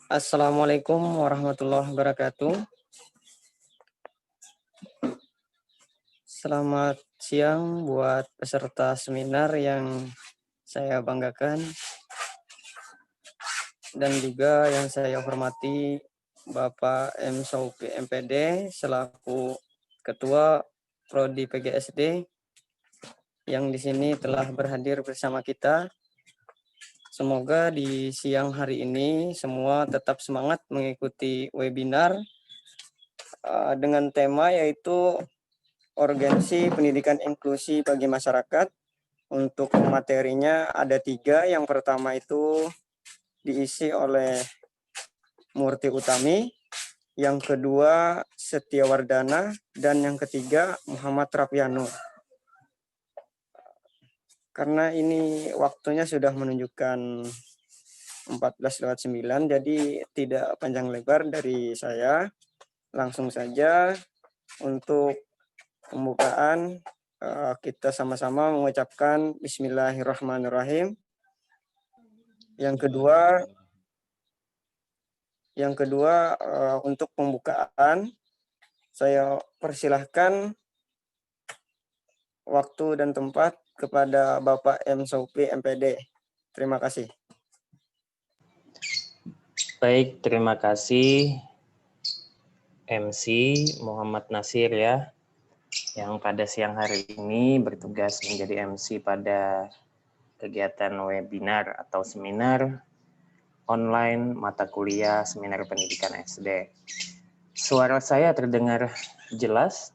Assalamualaikum warahmatullahi wabarakatuh. Selamat siang buat peserta seminar yang saya banggakan dan juga yang saya hormati Bapak M. Saupi MPD selaku Ketua Prodi PGSD yang di sini telah berhadir bersama kita. Semoga di siang hari ini semua tetap semangat mengikuti webinar dengan tema yaitu Urgensi Pendidikan Inklusi bagi Masyarakat. Untuk materinya ada 3. Yang pertama itu diisi oleh Murti Utami, yang kedua Setia Wardana, dan yang ketiga Muhammad Rapiano. Karena ini waktunya sudah menunjukkan 14:09, jadi tidak panjang lebar dari saya. Langsung saja untuk pembukaan kita sama-sama mengucapkan Bismillahirrahmanirrahim. Yang kedua untuk pembukaan saya persilahkan waktu dan tempat kepada Bapak M. Saupi MPD. Terima kasih. Baik, terima kasih MC Muhammad Nasir ya, yang pada siang hari ini bertugas menjadi MC pada kegiatan webinar atau seminar online mata kuliah seminar pendidikan SD. Suara saya terdengar jelas?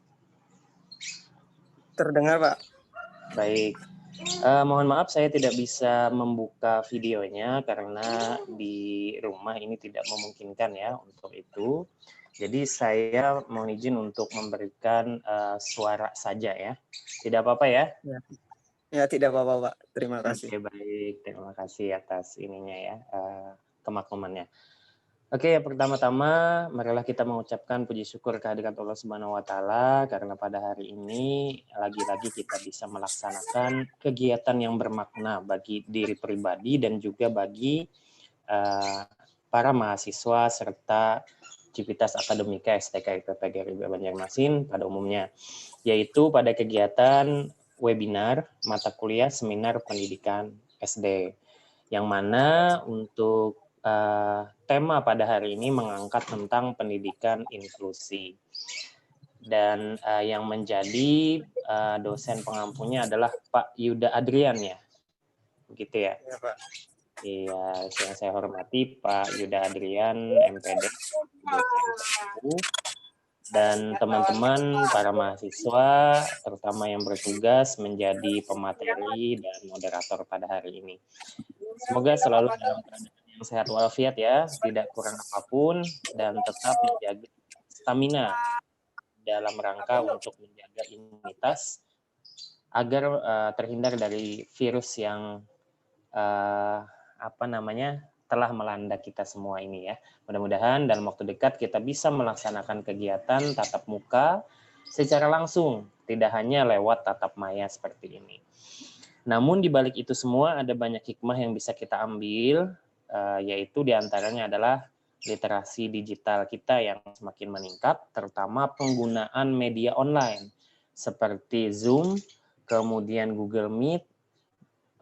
Terdengar, Pak. Baik. Mohon maaf saya tidak bisa membuka videonya karena di rumah ini tidak memungkinkan ya untuk itu. Jadi saya mohon izin untuk memberikan suara saja ya. Tidak apa-apa ya? Ya, tidak apa-apa, Pak. Terima kasih. Oke, baik. Terima kasih atas ininya ya, kemaklumannya. Oke, yang pertama-tama marilah kita mengucapkan puji syukur kehadirat Allah Subhanahu wa taala karena pada hari ini lagi-lagi kita bisa melaksanakan kegiatan yang bermakna bagi diri pribadi dan juga bagi para mahasiswa serta Civitas Akademika STK IPP Banjarmasin pada umumnya, yaitu pada kegiatan webinar mata kuliah seminar pendidikan SD, yang mana untuk tema pada hari ini mengangkat tentang pendidikan inklusi. Dan yang menjadi dosen pengampunya adalah Pak Yuda Adrian ya, begitu ya? Ya, Pak. Iya, yang saya hormati Pak Yuda Adrian MPD, dosen pengampu, dan teman-teman para mahasiswa, terutama yang bertugas menjadi pemateri dan moderator pada hari ini. Semoga selalu dalam keadaan yang sehat walafiat ya, tidak kurang apapun, dan tetap menjaga stamina dalam rangka untuk menjaga imunitas agar terhindar dari virus yang telah melanda kita semua ini ya. Mudah-mudahan dalam waktu dekat kita bisa melaksanakan kegiatan tatap muka secara langsung, tidak hanya lewat tatap maya seperti ini. Namun di balik itu semua ada banyak hikmah yang bisa kita ambil, yaitu diantaranya adalah literasi digital kita yang semakin meningkat, terutama penggunaan media online seperti Zoom, kemudian Google Meet,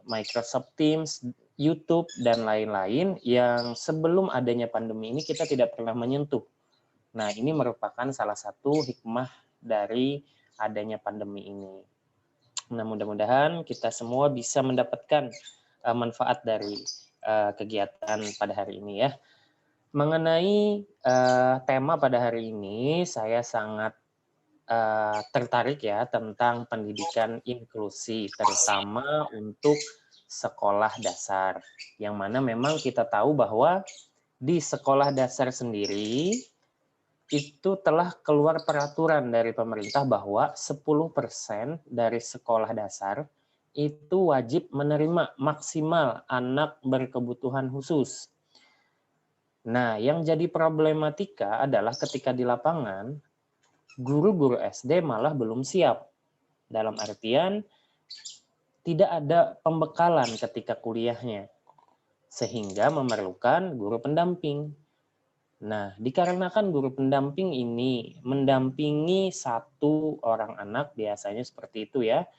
Microsoft Teams, YouTube, dan lain-lain yang sebelum adanya pandemi ini kita tidak pernah menyentuh. Nah, ini merupakan salah satu hikmah dari adanya pandemi ini. Nah, mudah-mudahan kita semua bisa mendapatkan manfaat dari kegiatan pada hari ini ya. Mengenai tema pada hari ini, saya sangat tertarik ya tentang pendidikan inklusi, terutama untuk sekolah dasar, yang mana memang kita tahu bahwa di sekolah dasar sendiri itu telah keluar peraturan dari pemerintah bahwa 10% dari sekolah dasar itu wajib menerima maksimal anak berkebutuhan khusus. Nah, yang jadi problematika adalah ketika di lapangan, guru-guru SD malah belum siap. Dalam artian, tidak ada pembekalan ketika kuliahnya, sehingga memerlukan guru pendamping. Nah, dikarenakan guru pendamping ini mendampingi satu orang anak, biasanya seperti itu ya,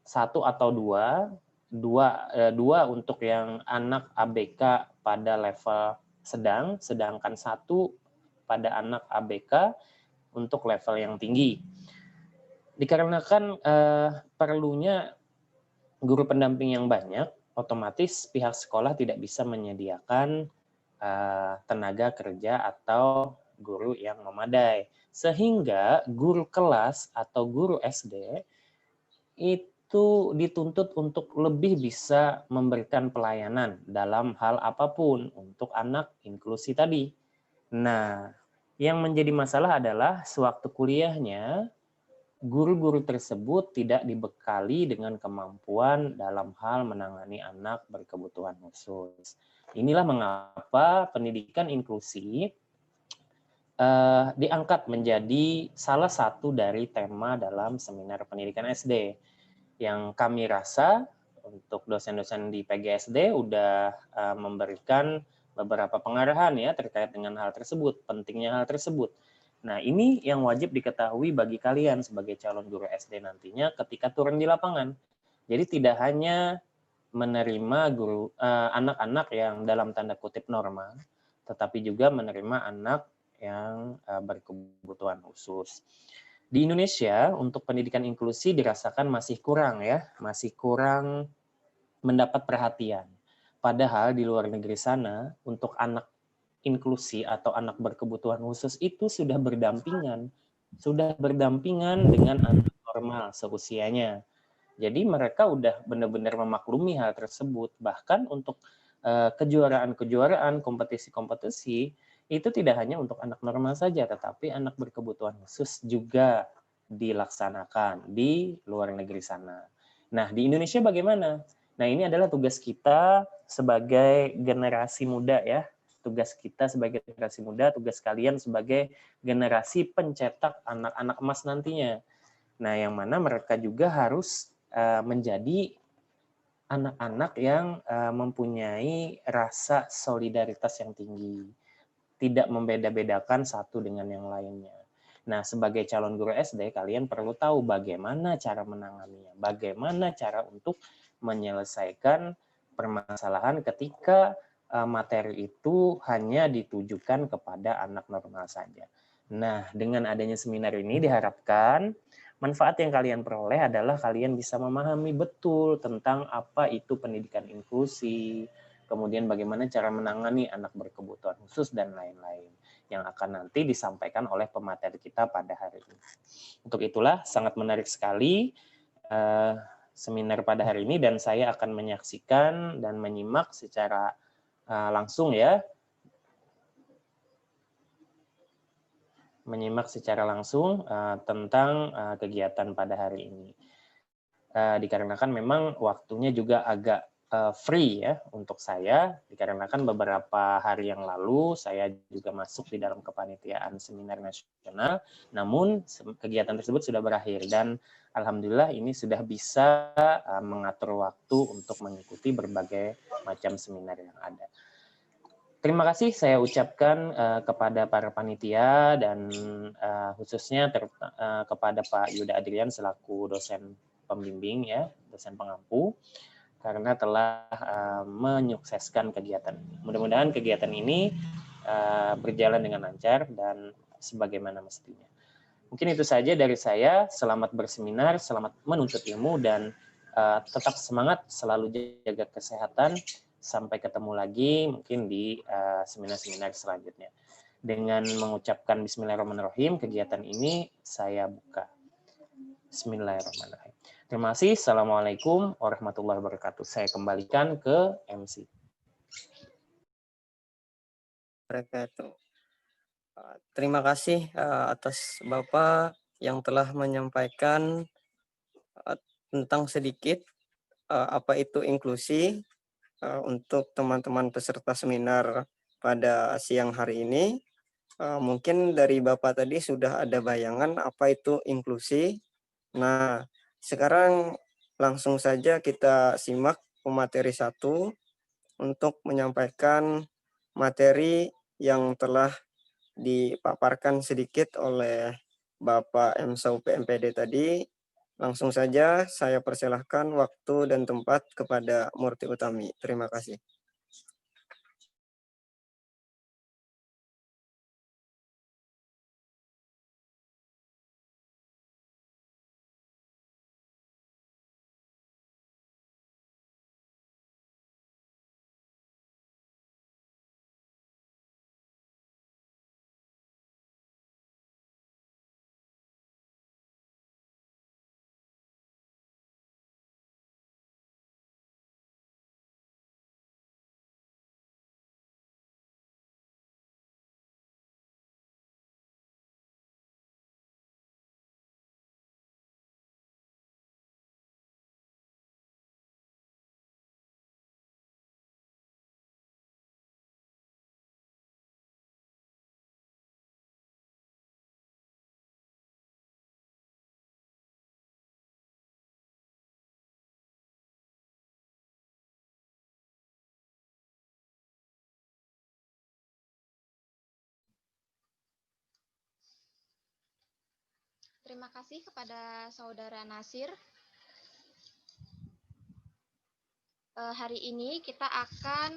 satu atau dua untuk yang anak ABK pada level sedang, sedangkan satu pada anak ABK untuk level yang tinggi. Dikarenakan perlunya guru pendamping yang banyak, otomatis pihak sekolah tidak bisa menyediakan tenaga kerja atau guru yang memadai. Sehingga guru kelas atau guru SD itu dituntut untuk lebih bisa memberikan pelayanan dalam hal apapun untuk anak inklusi tadi. Nah, yang menjadi masalah adalah sewaktu kuliahnya, guru-guru tersebut tidak dibekali dengan kemampuan dalam hal menangani anak berkebutuhan khusus. Inilah mengapa pendidikan inklusi diangkat menjadi salah satu dari tema dalam seminar pendidikan SD. Yang kami rasa untuk dosen-dosen di PGSD udah memberikan beberapa pengarahan ya terkait dengan hal tersebut, pentingnya hal tersebut. Nah, ini yang wajib diketahui bagi kalian sebagai calon guru SD nantinya ketika turun di lapangan. Jadi tidak hanya menerima anak-anak yang dalam tanda kutip normal, tetapi juga menerima anak yang berkebutuhan khusus. Di Indonesia untuk pendidikan inklusi dirasakan masih kurang ya, masih kurang mendapat perhatian. Padahal di luar negeri sana untuk anak inklusi atau anak berkebutuhan khusus itu sudah berdampingan dengan anak normal seusianya. Jadi mereka udah benar-benar memaklumi hal tersebut. Bahkan untuk kejuaraan-kejuaraan, kompetisi-kompetisi itu tidak hanya untuk anak normal saja, tetapi anak berkebutuhan khusus juga dilaksanakan di luar negeri sana. Nah, di Indonesia bagaimana? Nah, ini adalah tugas kita sebagai generasi muda ya. Tugas kita sebagai generasi muda, tugas kalian sebagai generasi pencetak anak-anak emas nantinya. Nah, yang mana mereka juga harus menjadi anak-anak yang mempunyai rasa solidaritas yang tinggi, tidak membeda-bedakan satu dengan yang lainnya. Nah, sebagai calon guru SD, kalian perlu tahu bagaimana cara menanganinya, bagaimana cara untuk menyelesaikan permasalahan ketika materi itu hanya ditujukan kepada anak normal saja. Nah, dengan adanya seminar ini diharapkan manfaat yang kalian peroleh adalah kalian bisa memahami betul tentang apa itu pendidikan inklusi, kemudian bagaimana cara menangani anak berkebutuhan khusus, dan lain-lain yang akan nanti disampaikan oleh pemateri kita pada hari ini. Untuk itulah sangat menarik sekali seminar pada hari ini dan saya akan menyaksikan dan menyimak secara langsung ya, tentang kegiatan pada hari ini. Dikarenakan memang waktunya juga agak free ya untuk saya, dikarenakan beberapa hari yang lalu saya juga masuk di dalam kepanitiaan seminar nasional, namun kegiatan tersebut sudah berakhir dan alhamdulillah ini sudah bisa mengatur waktu untuk mengikuti berbagai macam seminar yang ada. Terima kasih saya ucapkan kepada para panitia dan khususnya kepada Pak Yuda Adrian selaku dosen pembimbing ya, dosen pengampu, karena telah menyukseskan kegiatan ini. Mudah-mudahan kegiatan ini berjalan dengan lancar dan sebagaimana mestinya. Mungkin itu saja dari saya. Selamat berseminar, selamat menuntut ilmu, dan tetap semangat, selalu jaga kesehatan. Sampai ketemu lagi mungkin di seminar-seminar selanjutnya. Dengan mengucapkan Bismillahirrahmanirrahim, kegiatan ini saya buka. Bismillahirrahmanirrahim. Terima kasih. Assalamualaikum warahmatullahi wabarakatuh. Saya kembalikan ke MC. Terima kasih atas Bapak yang telah menyampaikan tentang sedikit apa itu inklusi untuk teman-teman peserta seminar pada siang hari ini. Mungkin dari Bapak tadi sudah ada bayangan apa itu inklusi. Nah, sekarang langsung saja kita simak pemateri 1 untuk menyampaikan materi yang telah dipaparkan sedikit oleh Bapak MSOP MPD tadi. Langsung saja saya persilahkan waktu dan tempat kepada Murti Utami. Terima kasih. Terima kasih kepada Saudara Nasir. Hari ini kita akan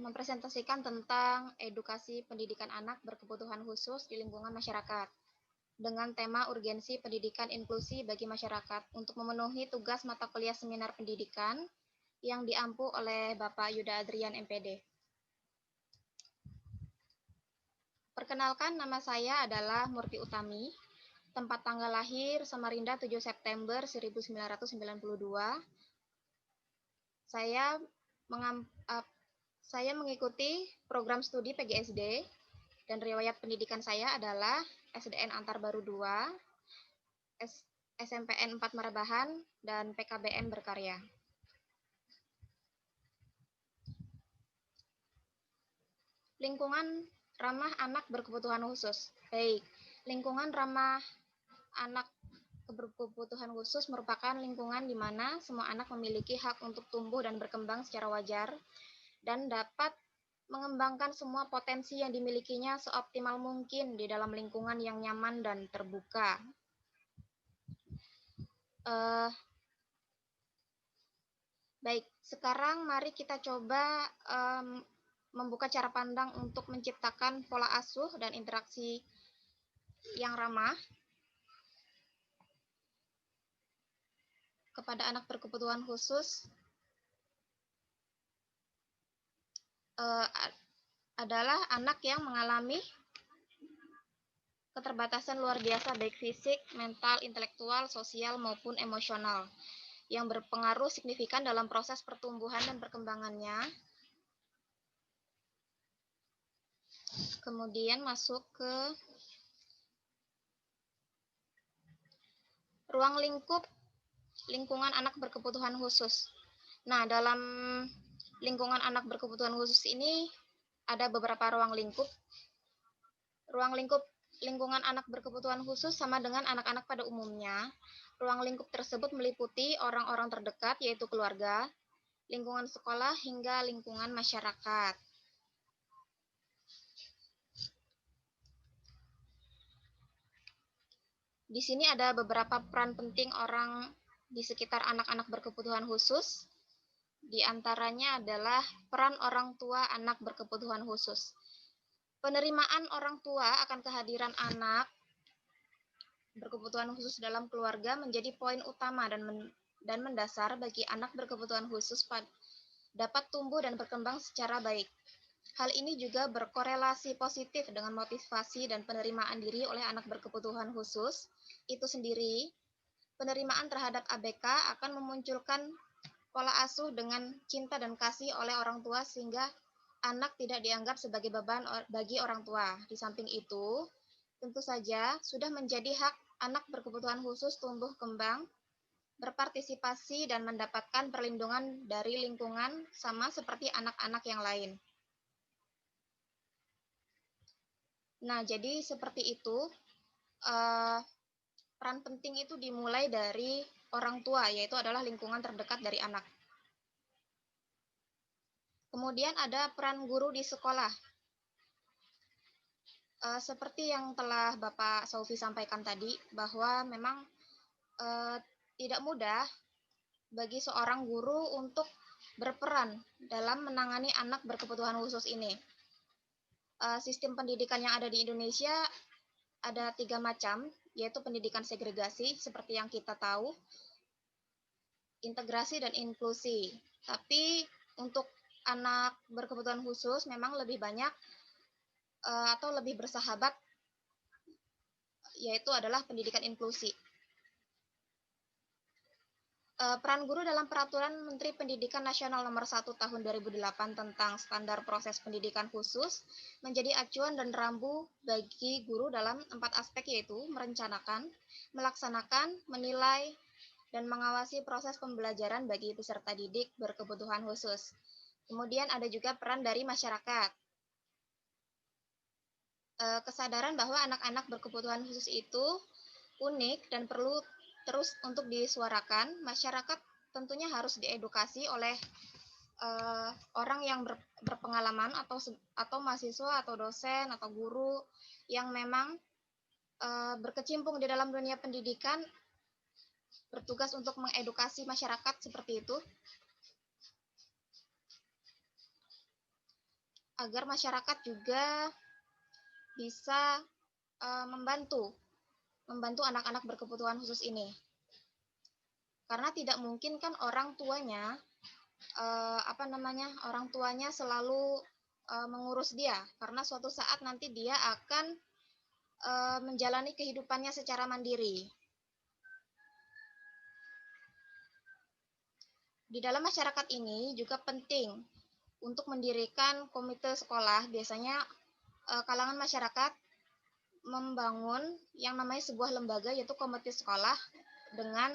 mempresentasikan tentang edukasi pendidikan anak berkebutuhan khusus di lingkungan masyarakat dengan tema urgensi pendidikan inklusi bagi masyarakat untuk memenuhi tugas mata kuliah seminar pendidikan yang diampu oleh Bapak Yuda Adrian MPD. Perkenalkan, nama saya adalah Murti Utami. Tempat tanggal lahir Samarinda 7 September 1992. Saya mengikuti program studi PGSD dan riwayat pendidikan saya adalah SDN Antar Baru 2, SMPN 4 Marabahan, dan PKBM Berkarya. Lingkungan ramah anak berkebutuhan khusus. Baik, lingkungan ramah anak berkebutuhan khusus merupakan lingkungan di mana semua anak memiliki hak untuk tumbuh dan berkembang secara wajar dan dapat mengembangkan semua potensi yang dimilikinya seoptimal mungkin di dalam lingkungan yang nyaman dan terbuka. Baik, sekarang mari kita coba membuka cara pandang untuk menciptakan pola asuh dan interaksi yang ramah kepada anak berkebutuhan khusus. Adalah anak yang mengalami keterbatasan luar biasa baik fisik, mental, intelektual, sosial, maupun emosional yang berpengaruh signifikan dalam proses pertumbuhan dan perkembangannya. Kemudian masuk ke ruang lingkup lingkungan anak berkebutuhan khusus. Nah, dalam lingkungan anak berkebutuhan khusus ini ada beberapa ruang lingkup. Ruang lingkup lingkungan anak berkebutuhan khusus sama dengan anak-anak pada umumnya. Ruang lingkup tersebut meliputi orang-orang terdekat, yaitu keluarga, lingkungan sekolah, hingga lingkungan masyarakat. Di sini ada beberapa peran penting orang di sekitar anak-anak berkebutuhan khusus. Di antaranya adalah peran orang tua anak berkebutuhan khusus. Penerimaan orang tua akan kehadiran anak berkebutuhan khusus dalam keluarga menjadi poin utama dan mendasar bagi anak berkebutuhan khusus dapat tumbuh dan berkembang secara baik. Hal ini juga berkorelasi positif dengan motivasi dan penerimaan diri oleh anak berkebutuhan khusus itu sendiri. Penerimaan terhadap ABK akan memunculkan pola asuh dengan cinta dan kasih oleh orang tua sehingga anak tidak dianggap sebagai beban bagi orang tua. Di samping itu, tentu saja sudah menjadi hak anak berkebutuhan khusus tumbuh kembang, berpartisipasi dan mendapatkan perlindungan dari lingkungan sama seperti anak-anak yang lain. Nah, jadi seperti itu, peran penting itu dimulai dari orang tua, yaitu adalah lingkungan terdekat dari anak. Kemudian ada peran guru di sekolah. Seperti yang telah Bapak Saufi sampaikan tadi, bahwa memang tidak mudah bagi seorang guru untuk berperan dalam menangani anak berkebutuhan khusus ini. Sistem pendidikan yang ada di Indonesia ada 3 macam, yaitu pendidikan segregasi, seperti yang kita tahu, integrasi, dan inklusi. Tapi untuk anak berkebutuhan khusus memang lebih banyak atau lebih bersahabat, yaitu adalah pendidikan inklusi. Peran guru dalam Peraturan Menteri Pendidikan Nasional Nomor 1 Tahun 2008 tentang standar proses pendidikan khusus menjadi acuan dan rambu bagi guru dalam 4 aspek, yaitu merencanakan, melaksanakan, menilai, dan mengawasi proses pembelajaran bagi peserta didik berkebutuhan khusus. Kemudian ada juga peran dari masyarakat. Kesadaran bahwa anak-anak berkebutuhan khusus itu unik dan perlu terus untuk disuarakan. Masyarakat tentunya harus diedukasi oleh orang yang berpengalaman atau mahasiswa atau dosen atau guru yang memang berkecimpung di dalam dunia pendidikan, bertugas untuk mengedukasi masyarakat seperti itu, agar masyarakat juga bisa membantu anak-anak berkebutuhan khusus ini. Karena tidak mungkin kan orang tuanya selalu mengurus dia, karena suatu saat nanti dia akan menjalani kehidupannya secara mandiri. Di dalam masyarakat ini juga penting untuk mendirikan komite sekolah. Biasanya kalangan masyarakat membangun yang namanya sebuah lembaga, yaitu komite sekolah, dengan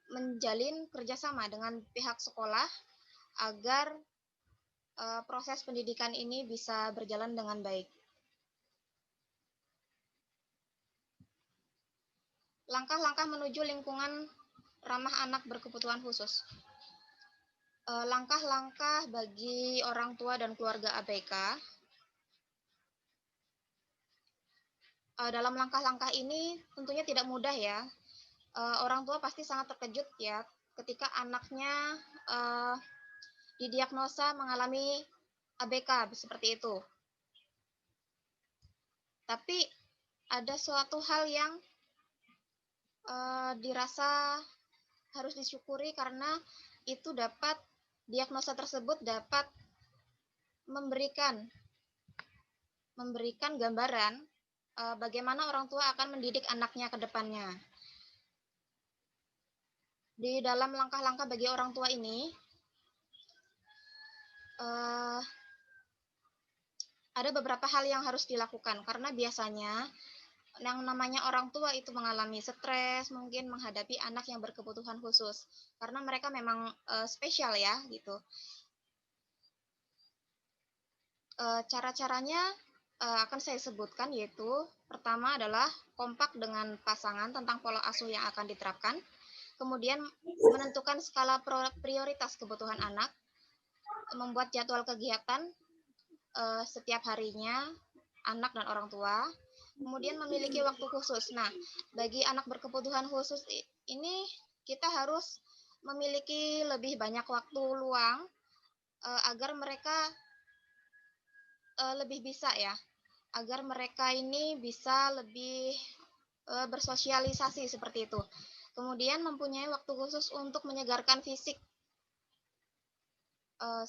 menjalin kerjasama dengan pihak sekolah agar proses pendidikan ini bisa berjalan dengan baik. Langkah-langkah menuju lingkungan ramah anak berkebutuhan khusus. Langkah-langkah bagi orang tua dan keluarga ABK. Dalam langkah-langkah ini tentunya tidak mudah ya. Orang tua pasti sangat terkejut ya ketika anaknya didiagnosa mengalami ABK seperti itu. Tapi ada suatu hal yang dirasa harus disyukuri, karena itu diagnosa tersebut dapat memberikan gambaran bagaimana orang tua akan mendidik anaknya ke depannya. Di dalam langkah-langkah bagi orang tua ini, ada beberapa hal yang harus dilakukan, karena biasanya yang namanya orang tua itu mengalami stres, mungkin menghadapi anak yang berkebutuhan khusus, karena mereka memang spesial ya gitu. Cara-caranya akan saya sebutkan, yaitu pertama adalah kompak dengan pasangan tentang pola asuh yang akan diterapkan, kemudian menentukan skala prioritas kebutuhan anak, membuat jadwal kegiatan setiap harinya anak dan orang tua, kemudian memiliki waktu khusus. Nah, bagi anak berkebutuhan khusus ini kita harus memiliki lebih banyak waktu luang agar mereka lebih bisa ya, agar mereka ini bisa lebih bersosialisasi seperti itu. Kemudian mempunyai waktu khusus untuk menyegarkan fisik,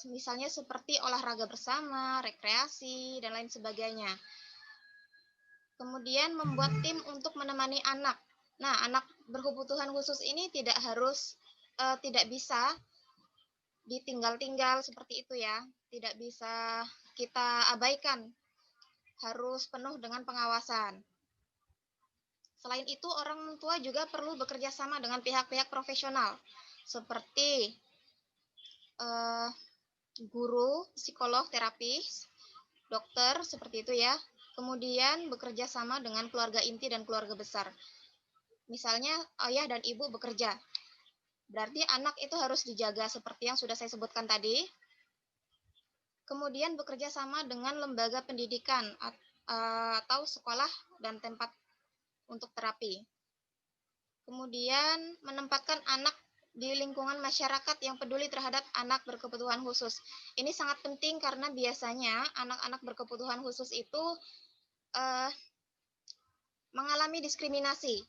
misalnya seperti olahraga bersama, rekreasi, dan lain sebagainya. Kemudian membuat tim untuk menemani anak. Nah, anak berkebutuhan khusus ini tidak bisa ditinggal-tinggal seperti itu ya. Tidak bisa kita abaikan. Harus penuh dengan pengawasan. Selain itu, orang tua juga perlu bekerja sama dengan pihak-pihak profesional, seperti guru, psikolog, terapis, dokter, seperti itu ya. Kemudian bekerja sama dengan keluarga inti dan keluarga besar. Misalnya ayah dan ibu bekerja. Berarti anak itu harus dijaga seperti yang sudah saya sebutkan tadi. Kemudian bekerja sama dengan lembaga pendidikan atau sekolah dan tempat untuk terapi. Kemudian menempatkan anak di lingkungan masyarakat yang peduli terhadap anak berkebutuhan khusus. Ini sangat penting karena biasanya anak-anak berkebutuhan khusus itu mengalami diskriminasi.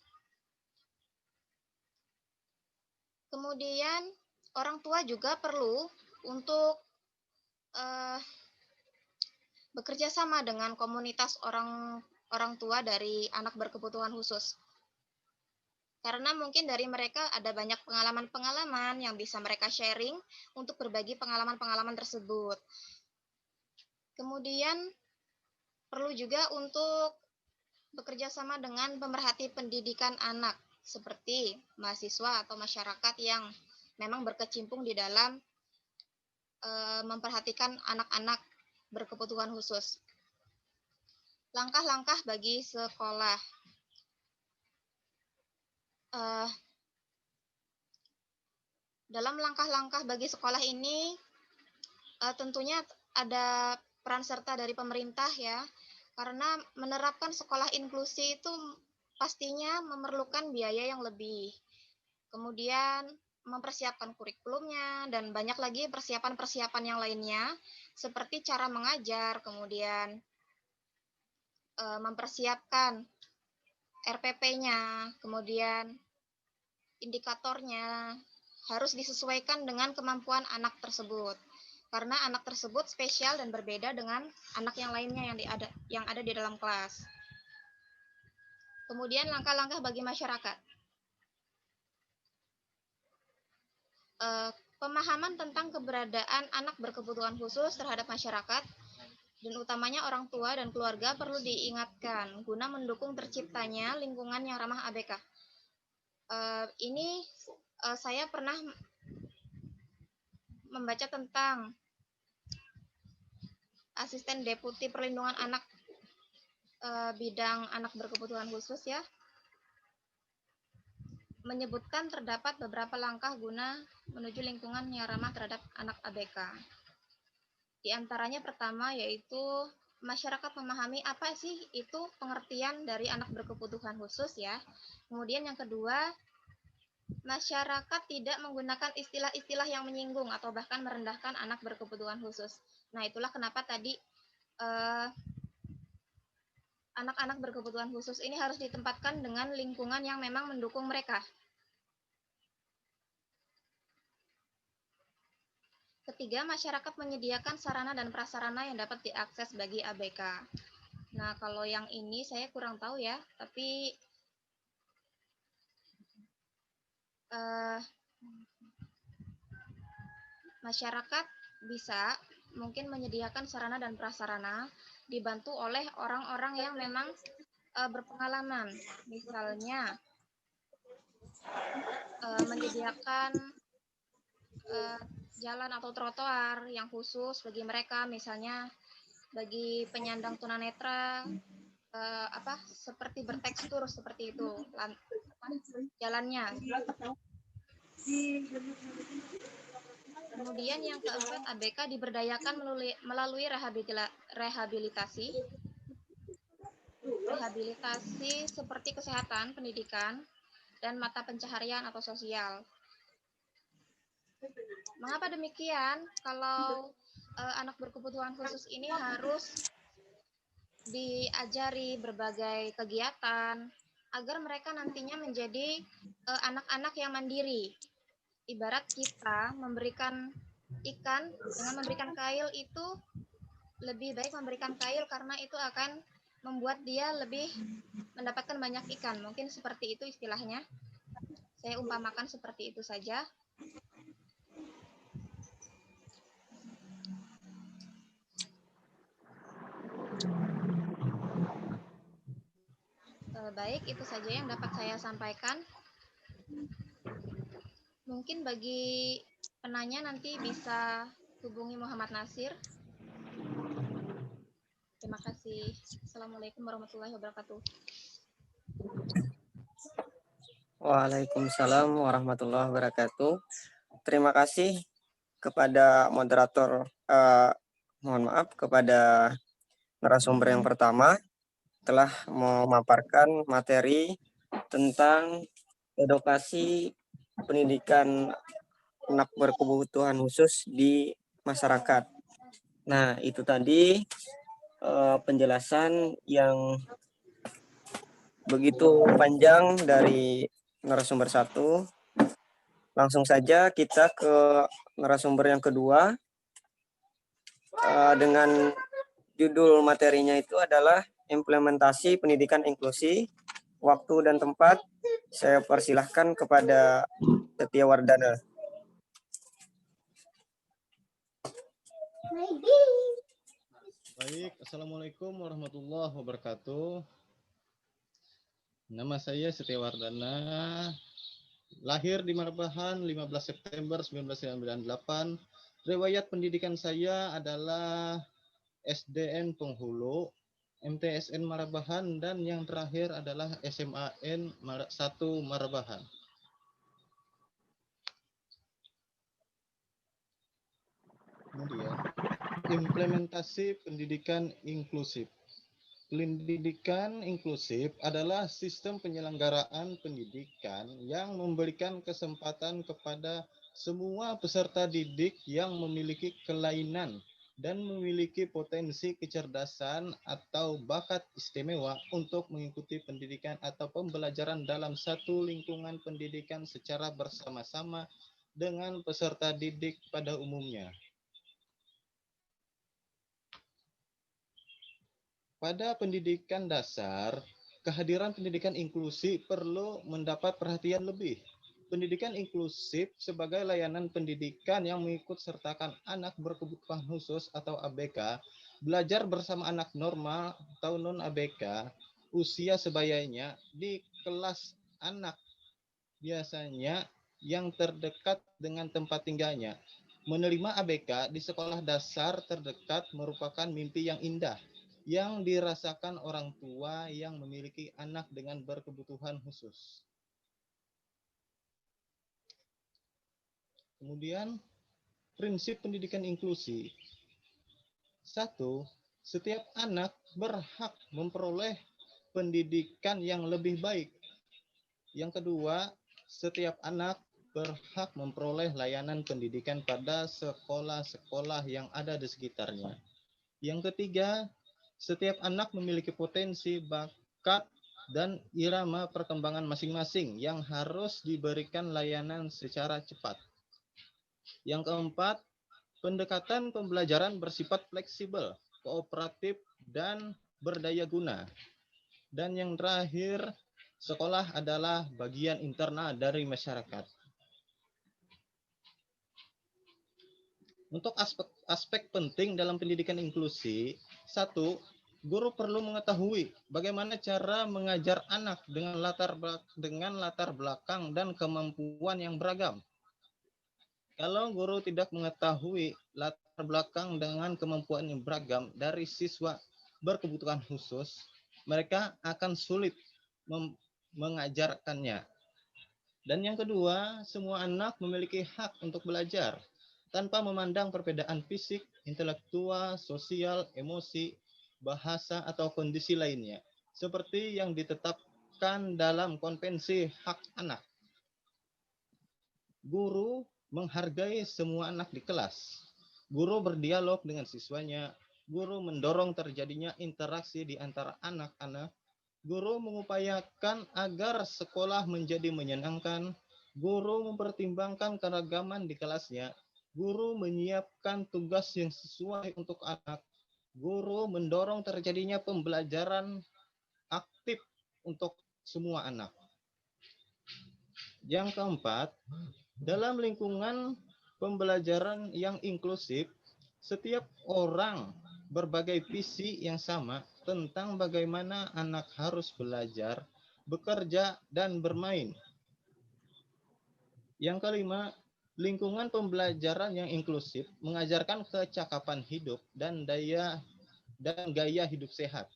Kemudian orang tua juga perlu untuk bekerja sama dengan komunitas orang tua dari anak berkebutuhan khusus. Karena mungkin dari mereka ada banyak pengalaman-pengalaman yang bisa mereka sharing untuk berbagi pengalaman-pengalaman tersebut. Kemudian perlu juga untuk bekerja sama dengan pemerhati pendidikan anak, seperti mahasiswa atau masyarakat yang memang berkecimpung di dalam memperhatikan anak-anak berkebutuhan khusus. Langkah-langkah bagi sekolah. Dalam langkah-langkah bagi sekolah ini tentunya ada peran serta dari pemerintah ya, karena menerapkan sekolah inklusi itu pastinya memerlukan biaya yang lebih. Kemudian mempersiapkan kurikulumnya dan banyak lagi persiapan-persiapan yang lainnya seperti cara mengajar, kemudian mempersiapkan RPP-nya, kemudian indikatornya harus disesuaikan dengan kemampuan anak tersebut. Karena anak tersebut spesial dan berbeda dengan anak yang lainnya yang ada di dalam kelas. Kemudian langkah-langkah bagi masyarakat. Pemahaman tentang keberadaan anak berkebutuhan khusus terhadap masyarakat dan utamanya orang tua dan keluarga perlu diingatkan guna mendukung terciptanya lingkungan yang ramah ABK. Ini saya pernah membaca tentang asisten deputi perlindungan anak bidang anak berkebutuhan khusus ya, menyebutkan terdapat beberapa langkah guna menuju lingkungan yang ramah terhadap anak ABK. Di antaranya pertama yaitu masyarakat memahami apa sih itu pengertian dari anak berkebutuhan khusus ya. Kemudian yang kedua, masyarakat tidak menggunakan istilah-istilah yang menyinggung atau bahkan merendahkan anak berkebutuhan khusus. Nah, itulah kenapa tadi anak-anak berkebutuhan khusus ini harus ditempatkan dengan lingkungan yang memang mendukung mereka. Ketiga, masyarakat menyediakan sarana dan prasarana yang dapat diakses bagi ABK. Nah, kalau yang ini saya kurang tahu ya, tapi masyarakat bisa mungkin menyediakan sarana dan prasarana dibantu oleh orang-orang yang memang berpengalaman. Misalnya, menyediakan jalan atau trotoar yang khusus bagi mereka, misalnya bagi penyandang tunanetra, seperti bertekstur seperti itu jalannya. Kemudian yang keempat, ABK diberdayakan melalui rehabilitasi seperti kesehatan, pendidikan, dan mata pencaharian atau sosial. Mengapa demikian? Kalau anak berkebutuhan khusus ini harus diajari berbagai kegiatan agar mereka nantinya menjadi anak-anak yang mandiri. Ibarat kita memberikan ikan dengan memberikan kail itu lebih baik memberikan kail karena itu akan membuat dia lebih mendapatkan banyak ikan. Mungkin seperti itu istilahnya. Saya umpamakan seperti itu saja. Baik, itu saja yang dapat saya sampaikan. Mungkin bagi penanya nanti bisa hubungi Muhammad Nasir. Terima kasih. Assalamualaikum warahmatullahi wabarakatuh. Waalaikumsalam warahmatullahi wabarakatuh. Terima kasih kepada moderator mohon maaf kepada narasumber yang pertama telah memaparkan materi tentang edukasi pendidikan anak berkebutuhan khusus di masyarakat. Nah, itu tadi penjelasan yang begitu panjang dari narasumber satu. Langsung saja kita ke narasumber yang kedua dengan judul materinya itu adalah implementasi pendidikan inklusi, waktu dan tempat. Saya persilahkan kepada Setia Wardana. Baik, Assalamualaikum warahmatullahi wabarakatuh. Nama saya Setia Wardana, lahir di Marbahan 15 September 1998. Riwayat pendidikan saya adalah SDN Penghulu, MTSN Marbahan, dan yang terakhir adalah SMAN 1 Marbahan. Kemudian, implementasi pendidikan inklusif. Pendidikan inklusif adalah sistem penyelenggaraan pendidikan yang memberikan kesempatan kepada semua peserta didik yang memiliki kelainan dan memiliki potensi kecerdasan atau bakat istimewa untuk mengikuti pendidikan atau pembelajaran dalam satu lingkungan pendidikan secara bersama-sama dengan peserta didik pada umumnya. Pada pendidikan dasar, kehadiran pendidikan inklusi perlu mendapat perhatian lebih. Pendidikan inklusif sebagai layanan pendidikan yang mengikut sertakan anak berkebutuhan khusus atau ABK, belajar bersama anak normal atau non-ABK, usia sebayanya di kelas anak, biasanya yang terdekat dengan tempat tinggalnya. Menerima ABK di sekolah dasar terdekat merupakan mimpi yang indah yang dirasakan orang tua yang memiliki anak dengan berkebutuhan khusus. Kemudian, prinsip pendidikan inklusi. 1. Setiap anak berhak memperoleh pendidikan yang lebih baik. Yang kedua, setiap anak berhak memperoleh layanan pendidikan pada sekolah-sekolah yang ada di sekitarnya. Yang ketiga, setiap anak memiliki potensi, bakat, dan irama perkembangan masing-masing yang harus diberikan layanan secara cepat. Yang keempat, pendekatan pembelajaran bersifat fleksibel, kooperatif, dan berdaya guna. Dan yang terakhir, sekolah adalah bagian internal dari masyarakat. Untuk aspek penting dalam pendidikan inklusi, 1. Guru perlu mengetahui bagaimana cara mengajar anak dengan latar belakang dan kemampuan yang beragam. Kalau guru tidak mengetahui latar belakang dengan kemampuan yang beragam dari siswa berkebutuhan khusus, mereka akan sulit mengajarkannya. Dan yang kedua, semua anak memiliki hak untuk belajar tanpa memandang perbedaan fisik, intelektual, sosial, emosi, bahasa, atau kondisi lainnya, seperti yang ditetapkan dalam Konvensi Hak Anak. Guru menghargai semua anak di kelas. Guru berdialog dengan siswanya. Guru mendorong terjadinya interaksi di antara anak-anak. Guru mengupayakan agar sekolah menjadi menyenangkan. Guru mempertimbangkan keragaman di kelasnya. Guru menyiapkan tugas yang sesuai untuk anak. Guru mendorong terjadinya pembelajaran aktif untuk semua anak. Yang keempat, dalam lingkungan pembelajaran yang inklusif, setiap orang berbagai visi yang sama tentang bagaimana anak harus belajar, bekerja, dan bermain. Yang kelima, lingkungan pembelajaran yang inklusif mengajarkan kecakapan hidup dan gaya hidup sehat,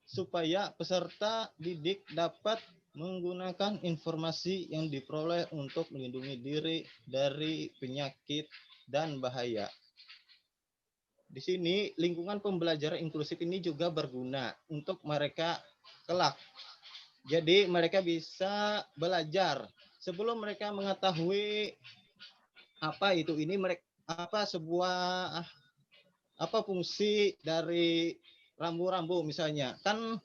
supaya peserta didik dapat menggunakan informasi yang diperoleh untuk melindungi diri dari penyakit dan bahaya. Di sini lingkungan pembelajaran inklusif ini juga berguna untuk mereka kelak. Jadi mereka bisa belajar sebelum mereka mengetahui apa itu ini, mereka apa fungsi dari rambu-rambu misalnya. Kan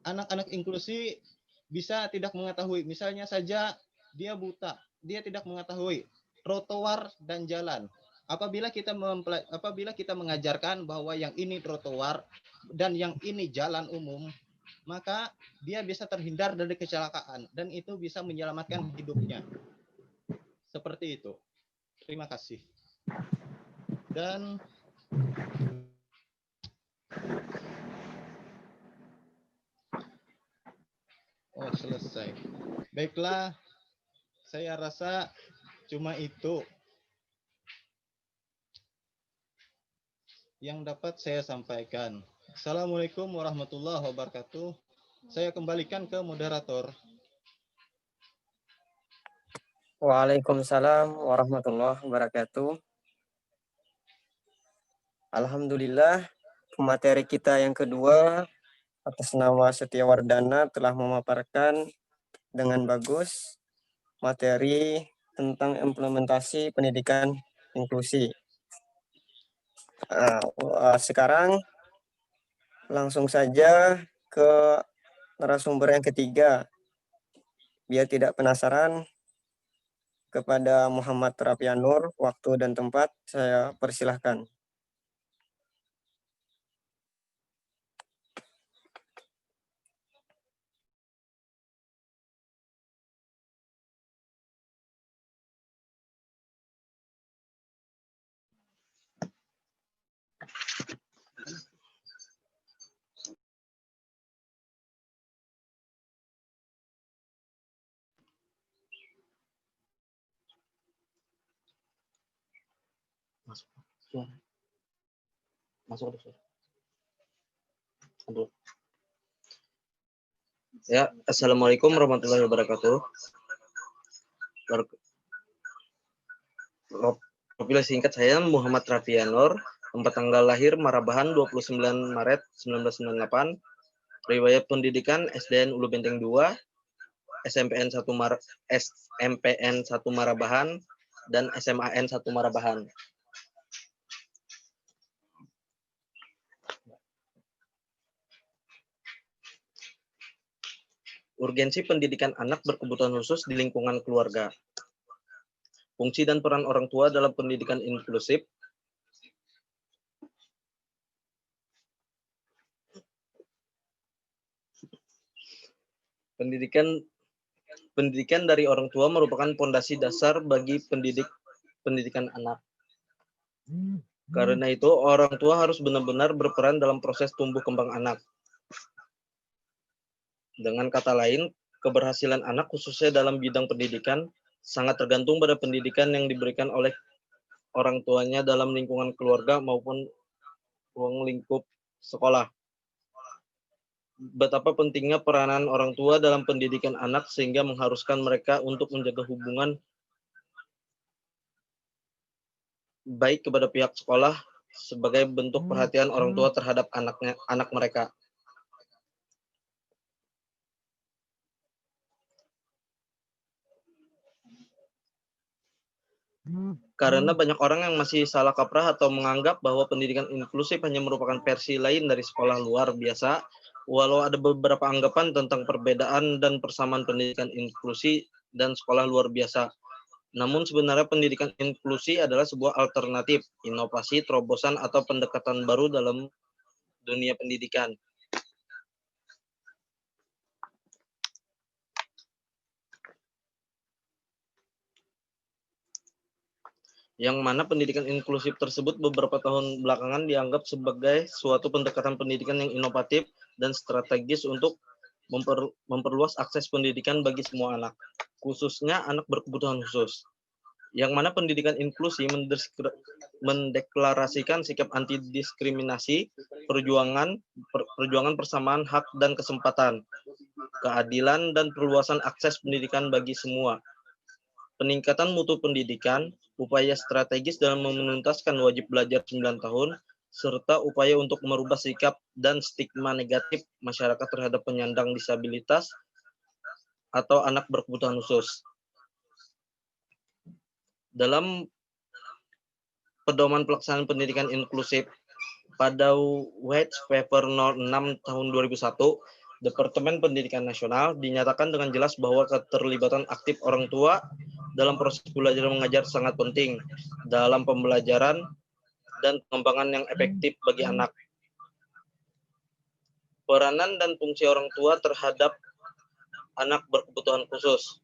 anak-anak inklusi bisa tidak mengetahui, misalnya saja dia buta, dia tidak mengetahui trotoar dan jalan. Apabila kita mengajarkan bahwa yang ini trotoar dan yang ini jalan umum, maka dia bisa terhindar dari kecelakaan dan itu bisa menyelamatkan hidupnya. Seperti itu. Terima kasih. Dan selesai. Baiklah, saya rasa cuma itu yang dapat saya sampaikan. Assalamualaikum warahmatullahi wabarakatuh. Saya kembalikan ke moderator. Waalaikumsalam warahmatullahi wabarakatuh. Alhamdulillah, pemateri kita yang kedua atas nama Setiawardana telah memaparkan dengan bagus materi tentang implementasi pendidikan inklusi. Sekarang langsung saja ke narasumber yang ketiga. Biar tidak penasaran, kepada Muhammad Rapianur, waktu dan tempat saya persilahkan. Masuk suara. Aduh. Ya, assalamualaikum warahmatullahi wabarakatuh. Profil singkat saya Muhammad Rafianur, tempat tanggal lahir Marabahan 29 Maret 1998, riwayat pendidikan SDN Ulu Benteng 2, SMPN 1 Marabahan, dan SMAN 1 Marabahan. Urgensi pendidikan anak berkebutuhan khusus di lingkungan keluarga. Fungsi dan peran orang tua dalam pendidikan inklusif. Pendidikan dari orang tua merupakan pondasi dasar bagi pendidikan anak. Karena itu, orang tua harus benar-benar berperan dalam proses tumbuh kembang anak. Dengan kata lain, keberhasilan anak khususnya dalam bidang pendidikan sangat tergantung pada pendidikan yang diberikan oleh orang tuanya dalam lingkungan keluarga maupun ruang lingkup sekolah. Betapa pentingnya peranan orang tua dalam pendidikan anak sehingga mengharuskan mereka untuk menjaga hubungan baik kepada pihak sekolah sebagai bentuk perhatian orang tua terhadap anak mereka. Karena banyak orang yang masih salah kaprah atau menganggap bahwa pendidikan inklusif hanya merupakan versi lain dari sekolah luar biasa, walau ada beberapa anggapan tentang perbedaan dan persamaan pendidikan inklusi dan sekolah luar biasa. Namun sebenarnya pendidikan inklusi adalah sebuah alternatif, inovasi, terobosan, atau pendekatan baru dalam dunia pendidikan. Yang mana pendidikan inklusif tersebut beberapa tahun belakangan dianggap sebagai suatu pendekatan pendidikan yang inovatif dan strategis untuk memperluas akses pendidikan bagi semua anak, khususnya anak berkebutuhan khusus. Yang mana pendidikan inklusi mendeklarasikan sikap anti-diskriminasi, perjuangan persamaan hak dan kesempatan, keadilan, dan perluasan akses pendidikan bagi semua. peningkatan mutu pendidikan, upaya strategis dalam menuntaskan wajib belajar 9 tahun, serta upaya untuk merubah sikap dan stigma negatif masyarakat terhadap penyandang disabilitas atau anak berkebutuhan khusus. Dalam pedoman pelaksanaan pendidikan inklusif pada White Paper 06 tahun 2001, Departemen Pendidikan Nasional dinyatakan dengan jelas bahwa keterlibatan aktif orang tua dalam proses belajar mengajar sangat penting dalam pembelajaran dan pengembangan yang efektif bagi anak. Peranan dan fungsi orang tua terhadap anak berkebutuhan khusus.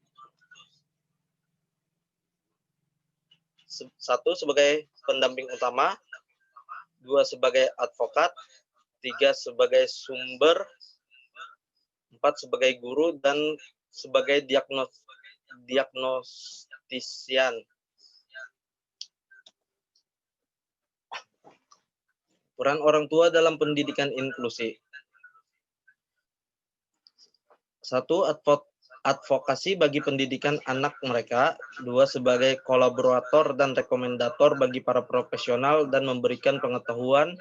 1. Sebagai pendamping utama, 2. Sebagai advokat, 3. Sebagai sumber, 4. Sebagai guru, dan sebagai diagnostisian. Peran orang tua dalam pendidikan inklusi. 1. Advokasi bagi pendidikan anak mereka. 2. Sebagai kolaborator dan rekomendator bagi para profesional dan memberikan pengetahuan,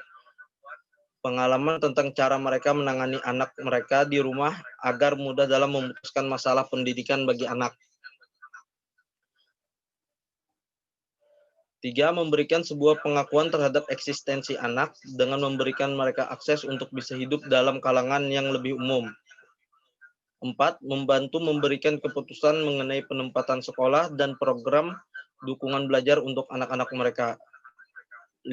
pengalaman tentang cara mereka menangani anak mereka di rumah agar mudah dalam memutuskan masalah pendidikan bagi anak. 3. Memberikan sebuah pengakuan terhadap eksistensi anak dengan memberikan mereka akses untuk bisa hidup dalam kalangan yang lebih umum. 4. Membantu memberikan keputusan mengenai penempatan sekolah dan program dukungan belajar untuk anak-anak mereka. 5.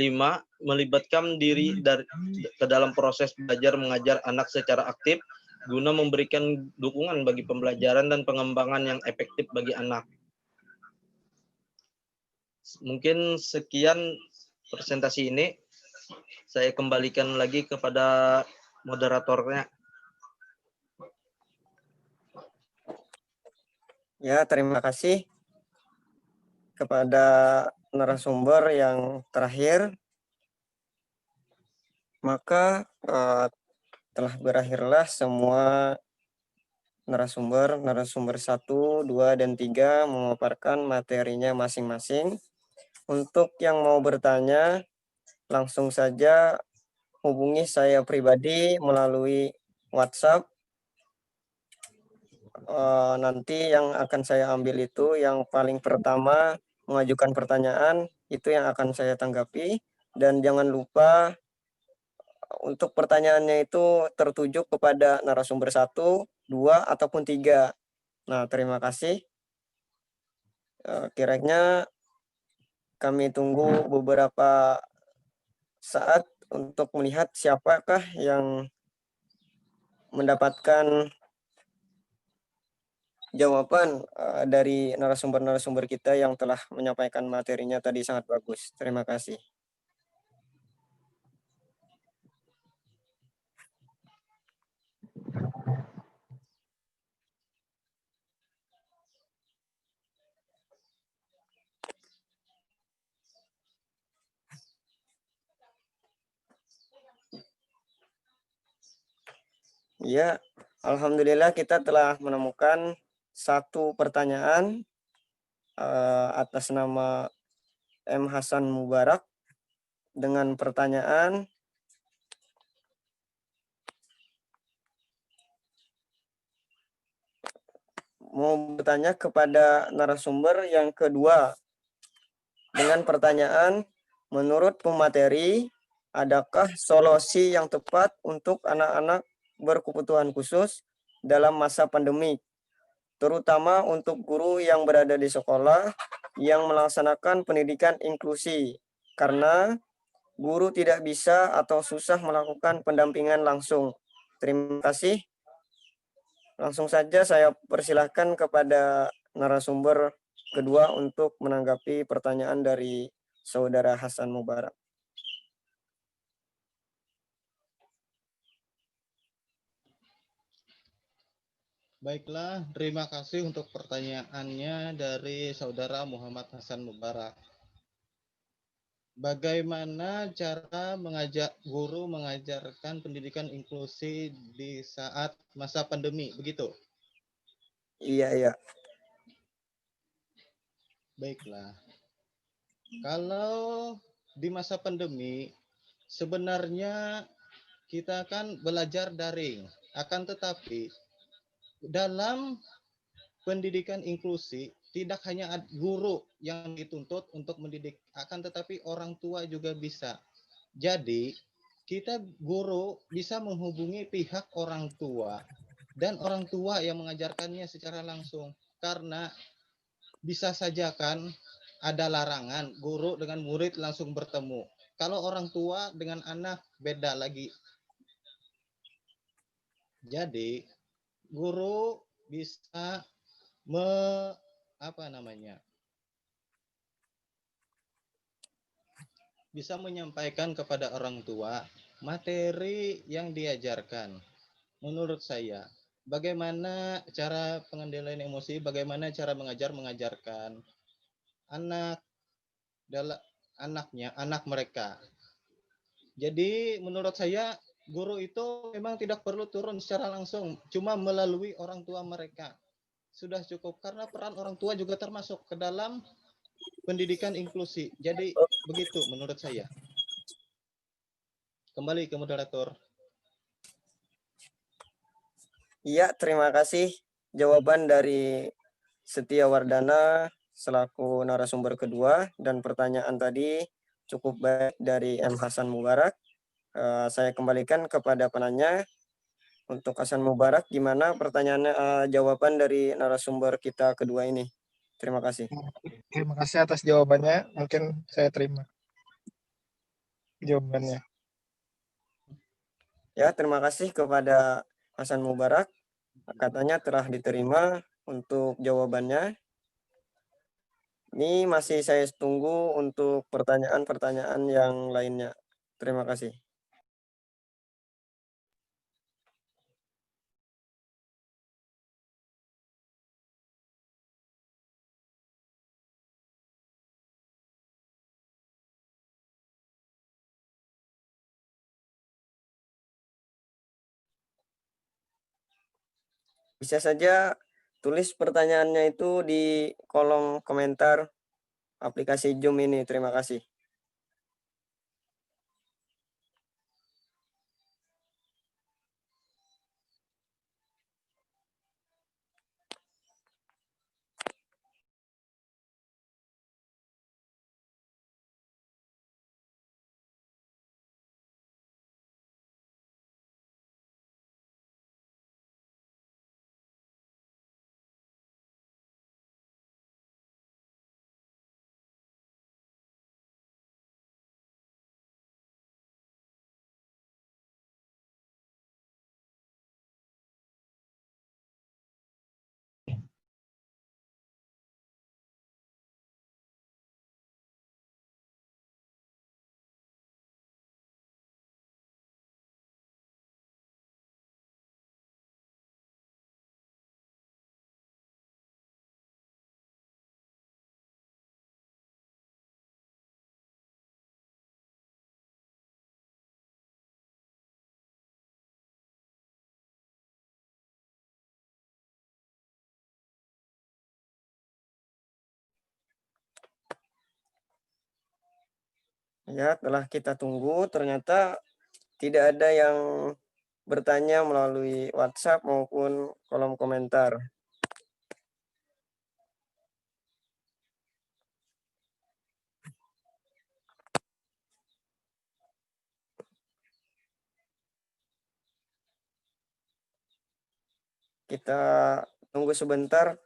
Melibatkan diri ke dalam proses belajar mengajar anak secara aktif guna memberikan dukungan bagi pembelajaran dan pengembangan yang efektif bagi anak. Mungkin sekian presentasi ini. Saya kembalikan lagi kepada moderatornya. Ya, terima kasih kepada narasumber yang terakhir. Maka telah berakhirlah semua narasumber 1, 2, dan 3 memaparkan materinya masing-masing. Untuk yang mau bertanya, langsung saja hubungi saya pribadi melalui WhatsApp. Nanti yang akan saya ambil itu yang paling pertama mengajukan pertanyaan, itu yang akan saya tanggapi. Dan jangan lupa untuk pertanyaannya itu tertuju kepada narasumber 1, 2, ataupun 3. Nah, terima kasih. Kiranya kami tunggu beberapa saat untuk melihat siapakah yang mendapatkan jawaban dari narasumber-narasumber kita yang telah menyampaikan materinya tadi sangat bagus. Terima kasih. Ya, alhamdulillah kita telah menemukan satu pertanyaan atas nama M. Hasan Mubarak dengan pertanyaan, mau bertanya kepada narasumber yang kedua dengan pertanyaan, menurut pemateri, adakah solusi yang tepat untuk anak-anak berkebutuhan khusus dalam masa pandemi, terutama untuk guru yang berada di sekolah yang melaksanakan pendidikan inklusi, karena guru tidak bisa atau susah melakukan pendampingan langsung. Terima kasih. Langsung saja saya persilahkan kepada narasumber kedua untuk menanggapi pertanyaan dari Saudara Hasan Mubarak. Baiklah, terima kasih untuk pertanyaannya dari Saudara Muhammad Hasan Mubarak. Bagaimana cara guru mengajarkan pendidikan inklusi di saat masa pandemi, begitu? Iya. Baiklah. Kalau di masa pandemi, sebenarnya kita kan belajar daring. Akan tetapi, dalam pendidikan inklusi, tidak hanya guru yang dituntut untuk mendidik, akan tetapi orang tua juga bisa. Jadi, kita guru bisa menghubungi pihak orang tua dan orang tua yang mengajarkannya secara langsung. Karena bisa saja kan ada larangan guru dengan murid langsung bertemu. Kalau orang tua dengan anak beda lagi. Jadi, guru bisa bisa menyampaikan kepada orang tua materi yang diajarkan. Menurut saya, bagaimana cara pengendalian emosi, bagaimana cara mengajarkan anak anak mereka. Jadi menurut saya guru itu memang tidak perlu turun secara langsung, cuma melalui orang tua mereka. Sudah cukup karena peran orang tua juga termasuk ke dalam pendidikan inklusi. Jadi begitu menurut saya. Kembali ke moderator. Iya, terima kasih jawaban dari Setia Wardana selaku narasumber kedua, dan pertanyaan tadi cukup baik dari M. Hasan Mubarak. Saya kembalikan kepada penanya. Untuk Hasan Mubarak, gimana pertanyaannya, jawaban dari narasumber kita kedua ini? Terima kasih. Terima kasih atas jawabannya. Mungkin saya terima jawabannya. Ya, terima kasih kepada Hasan Mubarak. Katanya telah diterima untuk jawabannya. Ini masih saya tunggu untuk pertanyaan-pertanyaan yang lainnya. Terima kasih. Bisa saja tulis pertanyaannya itu di kolom komentar aplikasi Zoom ini. Terima kasih. Ya, telah kita tunggu, ternyata tidak ada yang bertanya melalui WhatsApp maupun kolom komentar. Kita tunggu sebentar,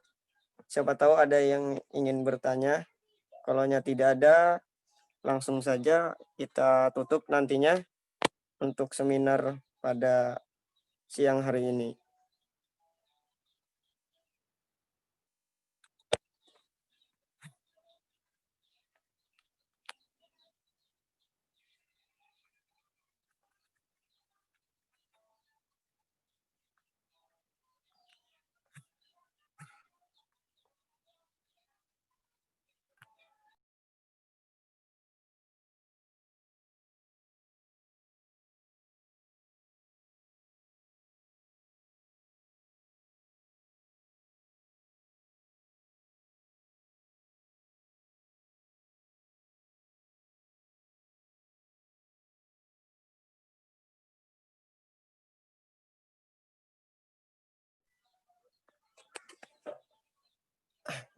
siapa tahu ada yang ingin bertanya. Kalau tidak ada, langsung saja kita tutup nantinya untuk seminar pada siang hari ini.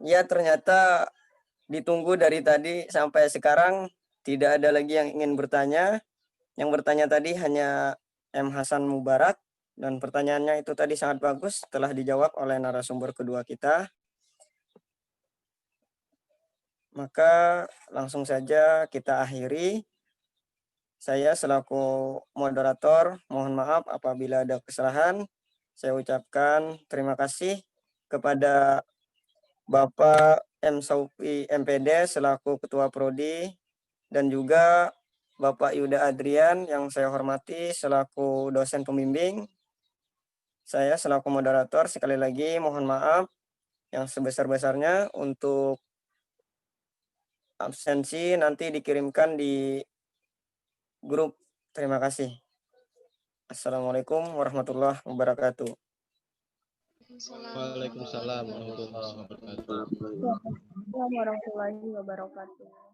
Ya, ternyata ditunggu dari tadi sampai sekarang tidak ada lagi yang ingin bertanya. Yang bertanya tadi hanya M. Hasan Mubarak, dan pertanyaannya itu tadi sangat bagus, telah dijawab oleh narasumber kedua kita. Maka langsung saja kita akhiri. Saya selaku moderator mohon maaf apabila ada kesalahan. Saya ucapkan terima kasih kepada Bapak M. Saupi MPD selaku Ketua Prodi, dan juga Bapak Yuda Adrian yang saya hormati selaku dosen pembimbing. Saya selaku moderator sekali lagi mohon maaf yang sebesar-besarnya untuk absensi nanti dikirimkan di grup. Terima kasih. Assalamualaikum warahmatullahi wabarakatuh. Waalaikumsalam warahmatullahi wabarakatuh. Assalamualaikum warahmatullahi wabarakatuh.